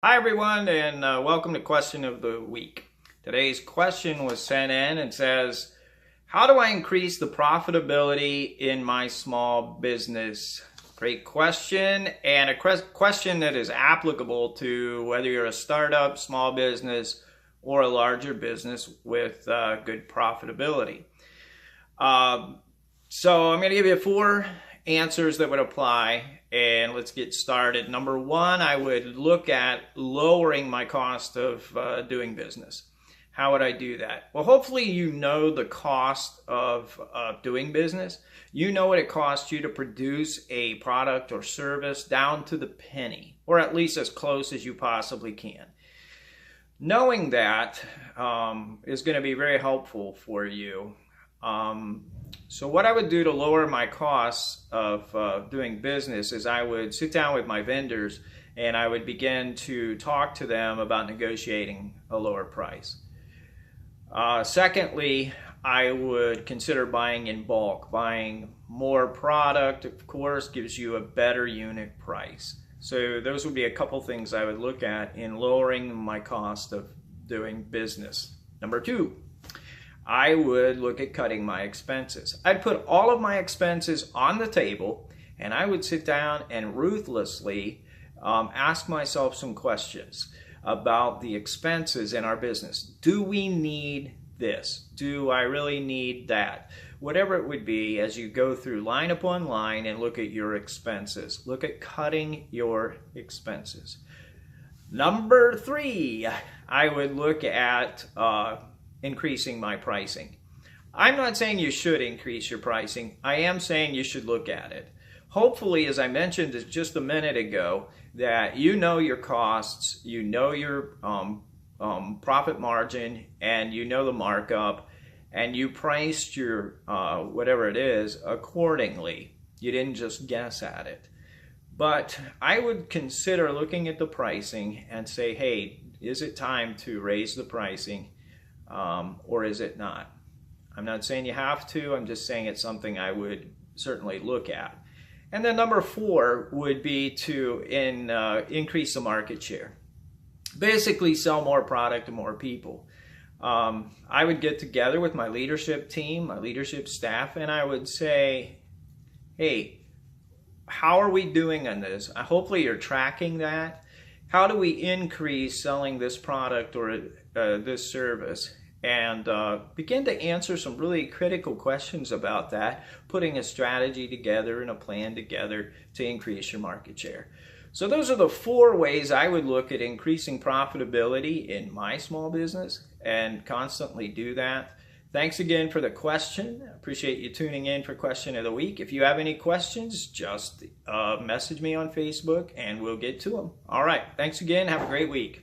Hi everyone, and welcome to Question of the Week. Today's question was sent in and says, how do I increase the profitability in my small business? Great question, and a question that is applicable to whether you're a startup, small business, or a larger business with good profitability. So I'm going to give you 4 answers that would apply, and let's get started. Number 1, I would look at lowering my cost of doing business. How would I do that? Well, hopefully you know the cost of doing business. You know what it costs you to produce a product or service down to the penny, or at least as close as you possibly can. Knowing that is going to be very helpful for you. So what I would do to lower my costs of doing business is I would sit down with my vendors and I would begin to talk to them about negotiating a lower price. Secondly, I would consider buying in bulk. Buying more product, of course, gives you a better unit price. So those would be a couple things I would look at in lowering my cost of doing business. Number 2, I would look at cutting my expenses. I'd put all of my expenses on the table and I would sit down and ruthlessly ask myself some questions about the expenses in our business. Do we need this? Do I really need that? Whatever it would be, as you go through line upon line and look at your expenses. Look at cutting your expenses. Number 3, I would look at increasing my pricing. I'm not saying you should increase your pricing. I am saying you should look at it. Hopefully, as I mentioned just a minute ago, that you know your costs, you know your profit margin, and you know the markup, and you priced your whatever it is accordingly. You didn't just guess at it. But I would consider looking at the pricing and say, hey, is it time to raise the pricing? Or is it not? I'm not saying you have to, I'm just saying it's something I would certainly look at. And then number 4 would be to increase the market share. Basically sell more product to more people. I would get together with my leadership team, my leadership staff, and I would say, hey, how are we doing on this? Hopefully you're tracking that. How do we increase selling this product or this service? And begin to answer some really critical questions about that, putting a strategy together and a plan together to increase your market share. So those are the 4 ways I would look at increasing profitability in my small business and constantly do that. Thanks again for the question. I appreciate you tuning in for Question of the Week. If you have any questions, just message me on Facebook and we'll get to them. All right. Thanks again. Have a great week.